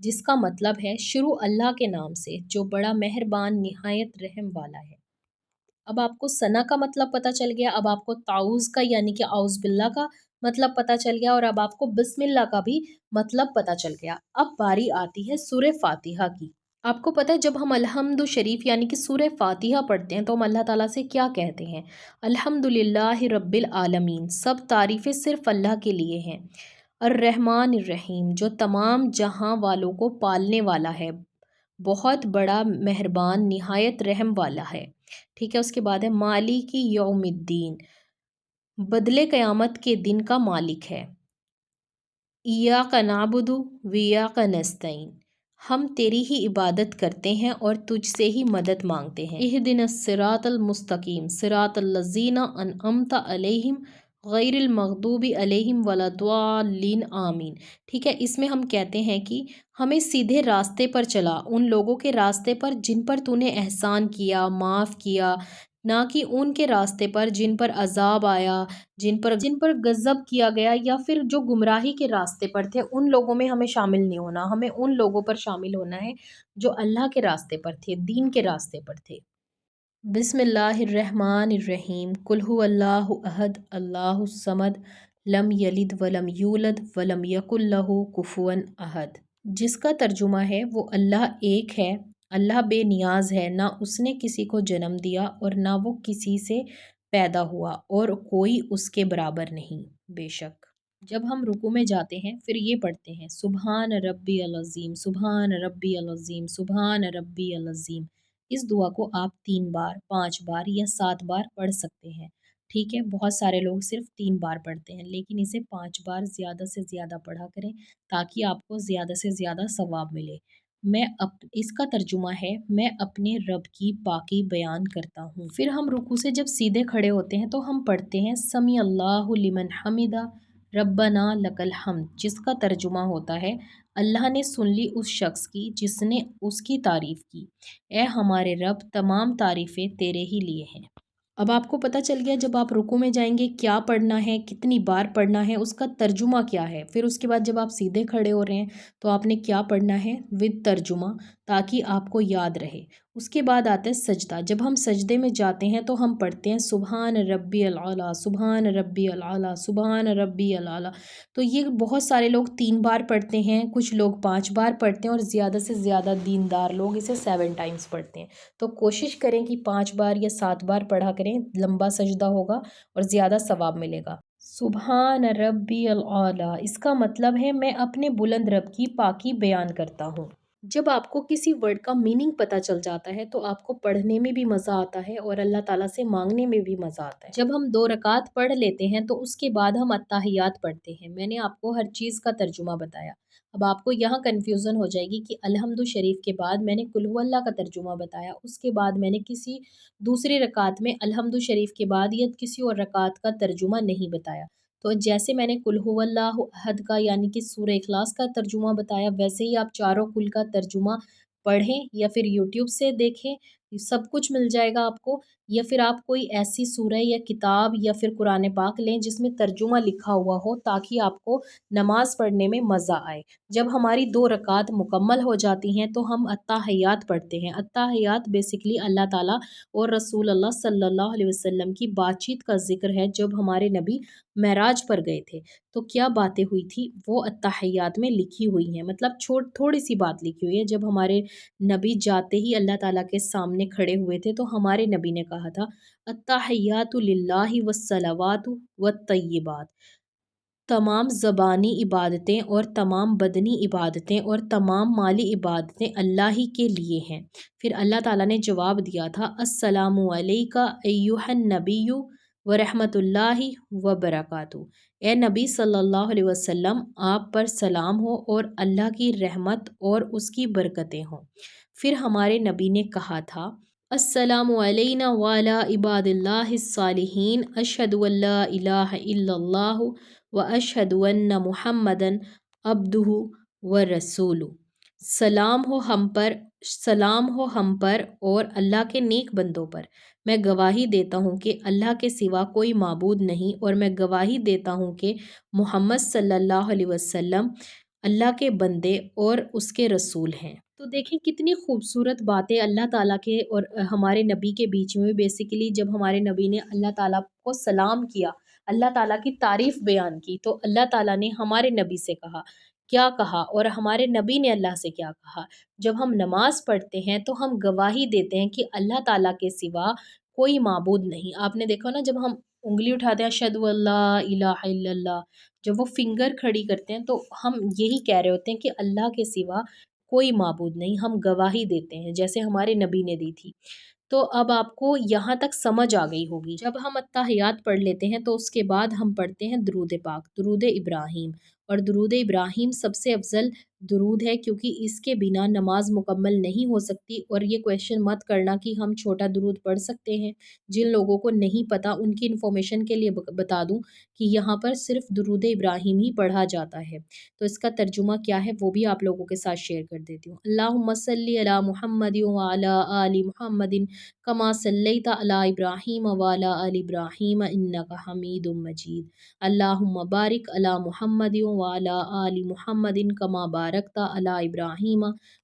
جس کا مطلب ہے شروع اللہ کے نام سے جو بڑا مہربان نہایت رحم والا ہے۔ اب آپ کو ثنا کا مطلب پتہ چل گیا، اب آپ کو تعوذ کا یعنی کہ اعوذ باللہ کا مطلب پتہ چل گیا، اور اب آپ کو بسم اللہ کا بھی مطلب پتہ چل گیا۔ اب باری آتی ہے سورہ فاتحہ کی۔ آپ کو پتہ ہے جب ہم الحمد شریف یعنی کہ سورہ فاتحہ پڑھتے ہیں تو ہم اللہ تعالیٰ سے کیا کہتے ہیں؟ الحمد للہ رب العالمین، سب تعریفیں صرف اللہ کے لیے ہیں۔ الرحمن الرحیم، جو تمام جہاں والوں کو پالنے والا ہے، بہت بڑا مہربان نہایت رحم والا ہے۔ ٹھیک ہے، اس کے بعد ہے مالک یوم الدین، بدلے قیامت کے دن کا مالک ہے۔ ایاک نعبد و ایاک نستعین، ہم تیری ہی عبادت کرتے ہیں اور تجھ سے ہی مدد مانگتے ہیں۔ اہدنا الصراط المستقیم صراط الذین انعمت علیہم غیر المغضوب علیہم ولا الضالین آمین۔ ٹھیک ہے، اس میں ہم کہتے ہیں کہ ہمیں سیدھے راستے پر چلا، ان لوگوں کے راستے پر جن پر تو نے احسان کیا، معاف کیا، نہ کہ ان کے راستے پر جن پر عذاب آیا، جن پر غضب کیا گیا، یا پھر جو گمراہی کے راستے پر تھے ان لوگوں میں ہمیں شامل نہیں ہونا، ہمیں ان لوگوں پر شامل ہونا ہے جو اللہ کے راستے پر تھے، دین کے راستے پر تھے۔ بسم اللہ الرحمن الرحیم، قل هو اللہ احد اللہ الصمد لم یلد ولم یولد ولم یکن لہ کفوا احد، جس کا ترجمہ ہے وہ اللہ ایک ہے، اللہ بے نیاز ہے، نہ اس نے کسی کو جنم دیا اور نہ وہ کسی سے پیدا ہوا اور کوئی اس کے برابر نہیں۔ بے شک جب ہم رکوع میں جاتے ہیں پھر یہ پڑھتے ہیں سبحان ربی العظیم سبحان ربی العظیم سبحان ربی العظیم۔ اس دعا کو آپ 3 بار، 5 بار یا 7 بار پڑھ سکتے ہیں۔ ٹھیک ہے، بہت سارے لوگ صرف 3 بار پڑھتے ہیں، لیکن اسے 5 بار زیادہ سے زیادہ پڑھا کریں تاکہ آپ کو زیادہ سے زیادہ ثواب ملے۔ اس کا ترجمہ ہے میں اپنے رب کی پاکی بیان کرتا ہوں۔ پھر ہم رکوع سے جب سیدھے کھڑے ہوتے ہیں تو ہم پڑھتے ہیں سمیع اللہ لمن حمدہ ربنا لک الحمد، جس کا ترجمہ ہوتا ہے اللہ نے سن لی اس شخص کی جس نے اس کی تعریف کی، اے ہمارے رب تمام تعریفیں تیرے ہی لیے ہیں۔ اب آپ کو پتہ چل گیا جب آپ رکوع میں جائیں گے کیا پڑھنا ہے، کتنی بار پڑھنا ہے، اس کا ترجمہ کیا ہے۔ پھر اس کے بعد جب آپ سیدھے کھڑے ہو رہے ہیں تو آپ نے کیا پڑھنا ہے ود ترجمہ، تاکہ آپ کو یاد رہے۔ اس کے بعد آتا ہے سجدہ، جب ہم سجدے میں جاتے ہیں تو ہم پڑھتے ہیں سبحان ربی العلیٰ سبحان ربی العلیٰ سبحان ربی العلیٰ۔ تو یہ بہت سارے لوگ 3 بار پڑھتے ہیں، کچھ لوگ 5 بار پڑھتے ہیں، اور زیادہ سے زیادہ دیندار لوگ اسے 7 ٹائمز پڑھتے ہیں۔ تو کوشش کریں کہ 5 بار یا 7 بار پڑھا کریں، لمبا سجدہ ہوگا اور زیادہ ثواب ملے گا۔ سبحان ربی العلیٰ، اس کا مطلب ہے میں اپنے بلند رب کی پاکی بیان کرتا ہوں۔ جب آپ کو کسی ورڈ کا میننگ پتہ چل جاتا ہے تو آپ کو پڑھنے میں بھی مزہ آتا ہے اور اللہ تعالیٰ سے مانگنے میں بھی مزہ آتا ہے۔ جب ہم 2 رکعت پڑھ لیتے ہیں تو اس کے بعد ہم اتحیات پڑھتے ہیں۔ میں نے آپ کو ہر چیز کا ترجمہ بتایا، اب آپ کو یہاں کنفیوژن ہو جائے گی کہ الحمد شریف کے بعد میں نے قل هو اللہ کا ترجمہ بتایا، اس کے بعد میں نے کسی دوسری رکعت میں الحمد شریف کے بعد یا کسی اور رکعت کا ترجمہ نہیں بتایا۔ تو جیسے میں نے قل هو اللہ احد کا یعنی کہ سورہ اخلاص کا ترجمہ بتایا، ویسے ہی آپ چاروں کل کا ترجمہ پڑھیں یا پھر یوٹیوب سے دیکھیں، سب کچھ مل جائے گا آپ کو، یا پھر آپ کوئی ایسی سورہ یا کتاب یا پھر قرآن پاک لیں جس میں ترجمہ لکھا ہوا ہو تاکہ آپ کو نماز پڑھنے میں مزہ آئے۔ جب ہماری 2 رکعت مکمل ہو جاتی ہیں تو ہم اتحیات پڑھتے ہیں۔ اتحیات بیسیکلی اللہ تعالیٰ اور رسول اللہ صلی اللہ علیہ وسلم کی بات چیت کا ذکر ہے۔ جب ہمارے نبی معراج پر گئے تھے تو کیا باتیں ہوئی تھی وہ اتحیات میں لکھی ہوئی ہیں، مطلب تھوڑی سی بات لکھی ہوئی ہے۔ جب ہمارے نبی جاتے ہی اللہ تعالیٰ کے سامنے کھڑے ہوئے تھے تو ہمارے نبی نے کہا تھا التحیات للہ والصلوات والطیبات، تمام زبانی عبادتیں اور تمام بدنی عبادتیں اور تمام مالی عبادتیں اللہ ہی کے لیے ہیں۔ پھر اللہ تعالیٰ نے جواب دیا تھا السلام علیکہ ایہا النبی ورحمۃ اللہ وبرکاتہ، اے نبی صلی اللہ علیہ وسلم آپ پر سلام ہو اور اللہ کی رحمت اور اس کی برکتیں ہوں۔ پھر ہمارے نبی نے کہا تھا السلام علینا وعلی عباد اللہ الصالحین، اشہد ان لا الہ الا اللہ واشہد ان محمدًا عبدہ ورسولہ، سلام ہو ہم پر اور اللہ کے نیک بندوں پر، میں گواہی دیتا ہوں کہ اللہ کے سوا کوئی معبود نہیں، اور میں گواہی دیتا ہوں کہ محمد صلی اللہ علیہ وسلم اللہ کے بندے اور اس کے رسول ہیں۔ تو دیکھیں کتنی خوبصورت باتیں اللہ تعالیٰ کے اور ہمارے نبی کے بیچ میں، بیسیکلی جب ہمارے نبی نے اللہ تعالیٰ کو سلام کیا، اللہ تعالیٰ کی تعریف بیان کی، تو اللہ تعالیٰ نے ہمارے نبی سے کہا، کیا کہا، اور ہمارے نبی نے اللہ سے کیا کہا۔ جب ہم نماز پڑھتے ہیں تو ہم گواہی دیتے ہیں کہ اللہ تعالیٰ کے سوا کوئی معبود نہیں۔ آپ نے دیکھا نا، جب ہم انگلی اٹھاتے ہیں اشہد اللہ الہ الا اللہ، جب وہ فنگر کھڑی کرتے ہیں تو ہم یہی کہہ رہے ہوتے ہیں کہ اللہ کے سوا کوئی معبود نہیں، ہم گواہی دیتے ہیں جیسے ہمارے نبی نے دی تھی۔ تو اب آپ کو یہاں تک سمجھ آ گئی ہوگی۔ جب ہم اتحیات پڑھ لیتے ہیں تو اس کے بعد ہم پڑھتے ہیں درود پاک، درود ابراہیم، اور درود ابراہیم سب سے افضل درود ہے، کیونکہ اس کے بنا نماز مکمل نہیں ہو سکتی۔ اور یہ کویشچن مت کرنا کہ ہم چھوٹا درود پڑھ سکتے ہیں، جن لوگوں کو نہیں پتہ ان کی انفارمیشن کے لیے بتا دوں کہ یہاں پر صرف درود ابراہیم ہی پڑھا جاتا ہے۔ تو اس کا ترجمہ کیا ہے وہ بھی آپ لوگوں کے ساتھ شیئر کر دیتی ہوں۔ اللہم صلی علی محمد وعلی آل محمد کما صلیت علی ابراہیم وعلی آل ابراہیم انک حمید مجید۔ اللہم بارک علی محمد وعلی آل محمد کما بارکت علی ابراہیم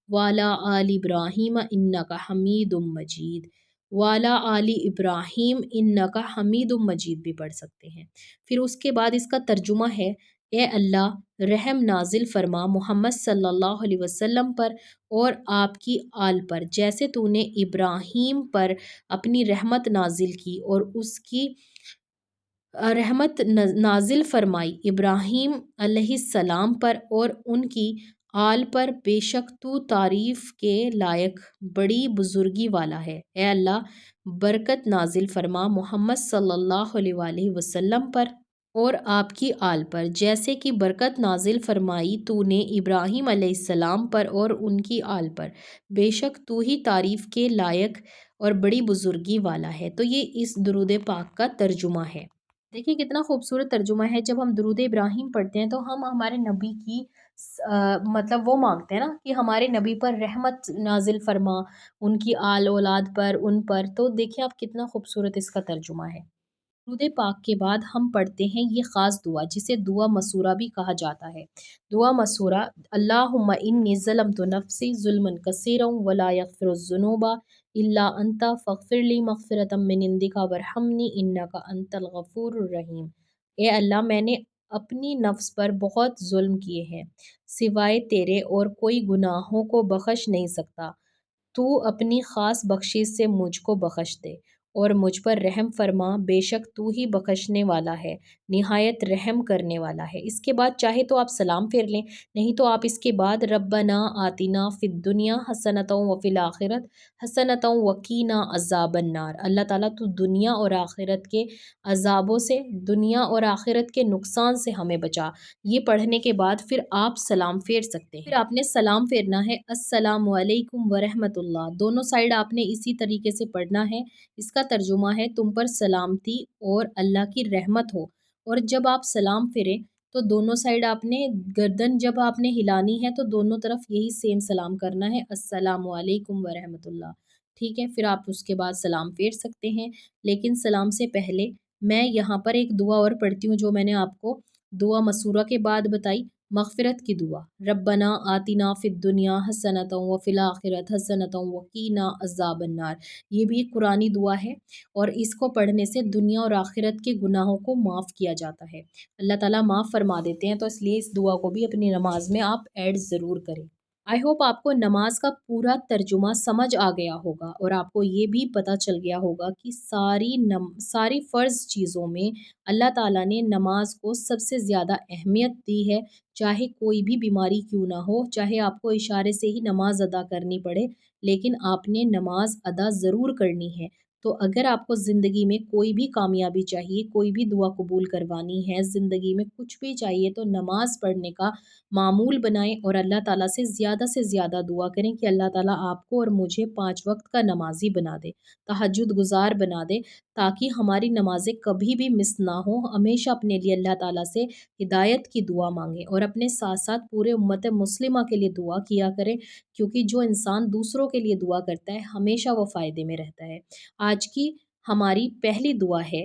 وعلی آل ابراہیم انک حمید مجید۔ وعلی آل ابراہیم انک حمید مجید بھی پڑھ سکتے ہیں۔ پھر اس کے بعد اس کا ترجمہ ہے، اے اللہ رحم نازل فرما محمد صلی اللہ علیہ وسلم پر اور آپ کی آل پر، جیسے تو نے ابراہیم پر اپنی رحمت نازل کی اور اس کی رحمت نازل فرمائی ابراہیم علیہ السلام پر اور ان کی آل پر، بے شک تو تعریف کے لائق بڑی بزرگی والا ہے۔ اے اللہ برکت نازل فرما محمد صلی اللہ علیہ وآلہ وسلم پر اور آپ کی آل پر، جیسے کہ برکت نازل فرمائی تو نے ابراہیم علیہ السلام پر اور ان کی آل پر، بے شک تو ہی تعریف کے لائق اور بڑی بزرگی والا ہے۔ تو یہ اس درود پاک کا ترجمہ ہے۔ دیکھیں کتنا خوبصورت ترجمہ ہے۔ جب ہم درود ابراہیم پڑھتے ہیں تو ہم ہمارے نبی کی مطلب وہ مانگتے ہیں نا کہ ہمارے نبی پر رحمت نازل فرما، ان کی آل اولاد پر، ان پر۔ تو دیکھیں آپ کتنا خوبصورت اس کا ترجمہ ہے۔ درود پاک کے بعد ہم پڑھتے ہیں یہ خاص دعا، جسے دعا مسورہ بھی کہا جاتا ہے۔ دعا مسورہ، اللہم انی ظلمت نفسی ظلما کثیرا ولا یغفر الذنوب الا انت فاغفر لی مغفرۃ من عندک وارحمنی انک انت الغفور الرحیم۔ اے اللہ میں نے اپنی نفس پر بہت ظلم کیے ہیں، سوائے تیرے اور کوئی گناہوں کو بخش نہیں سکتا، تو اپنی خاص بخشش سے مجھ کو بخش دے اور مجھ پر رحم فرما، بے شک تو ہی بخشنے والا ہے، نہایت رحم کرنے والا ہے۔ اس کے بعد چاہے تو آپ سلام پھیر لیں، نہیں تو آپ اس کے بعد ربنا آتنا فی الدنیا حسنۃ وفی الآخرۃ حسنۃ وقینا عذاب النار۔ اللہ تعالیٰ تو دنیا اور آخرت کے عذابوں سے، دنیا اور آخرت کے نقصان سے ہمیں بچا۔ یہ پڑھنے کے بعد پھر آپ سلام پھیر سکتے ہیں۔ پھر آپ نے سلام پھیرنا ہے السلام علیکم ورحمۃ اللہ، دونوں سائڈ آپ نے اسی طریقے سے پڑھنا ہے۔ اس کا ترجمہ ہے تم پر سلامتی اور اللہ کی رحمت ہو۔ اور جب آپ سلام پھریں تو دونوں سائڈ آپ نے گردن جب آپ نے ہلانی ہے تو دونوں طرف یہی سیم سلام کرنا ہے، السلام علیکم ورحمۃ اللہ۔ ٹھیک ہے، پھر آپ اس کے بعد سلام پھیر سکتے ہیں، لیکن سلام سے پہلے میں یہاں پر ایک دعا اور پڑھتی ہوں جو میں نے آپ کو دعا مسورہ کے بعد بتائی، مغفرت کی دعا، ربنا آتنا فی الدنیا حسنۃ وفی الآخرۃ حسنۃ وقینا عذاب النار۔ یہ بھی ایک قرآنی دعا ہے اور اس کو پڑھنے سے دنیا اور آخرت کے گناہوں کو معاف کیا جاتا ہے، اللہ تعالیٰ معاف فرما دیتے ہیں۔ تو اس لیے اس دعا کو بھی اپنی نماز میں آپ ایڈ ضرور کریں۔ آئی ہوپ آپ کو نماز کا پورا ترجمہ سمجھ آ گیا ہوگا اور آپ کو یہ بھی پتہ چل گیا ہوگا کہ ساری فرض چیزوں میں اللہ تعالیٰ نے نماز کو سب سے زیادہ اہمیت دی ہے، چاہے کوئی بھی بیماری کیوں نہ ہو، چاہے آپ کو اشارے سے ہی نماز ادا کرنی پڑے، لیکن آپ نے نماز ادا ضرور کرنی ہے۔ تو اگر آپ کو زندگی میں کوئی بھی کامیابی چاہیے، کوئی بھی دعا قبول کروانی ہے، زندگی میں کچھ بھی چاہیے، تو نماز پڑھنے کا معمول بنائیں اور اللہ تعالیٰ سے زیادہ دعا کریں کہ اللہ تعالیٰ آپ کو اور مجھے 5 وقت کا نمازی بنا دے، تہجد گزار بنا دے، تاکہ ہماری نمازیں کبھی بھی مس نہ ہوں۔ ہمیشہ اپنے لیے اللہ تعالیٰ سے ہدایت کی دعا مانگیں اور اپنے ساتھ ساتھ پورے امت مسلمہ کے لیے دعا کیا کریں، کیونکہ جو انسان دوسروں کے لیے دعا کرتا ہے ہمیشہ وہ فائدے میں رہتا ہے۔ آج کی ہماری پہلی دعا ہے،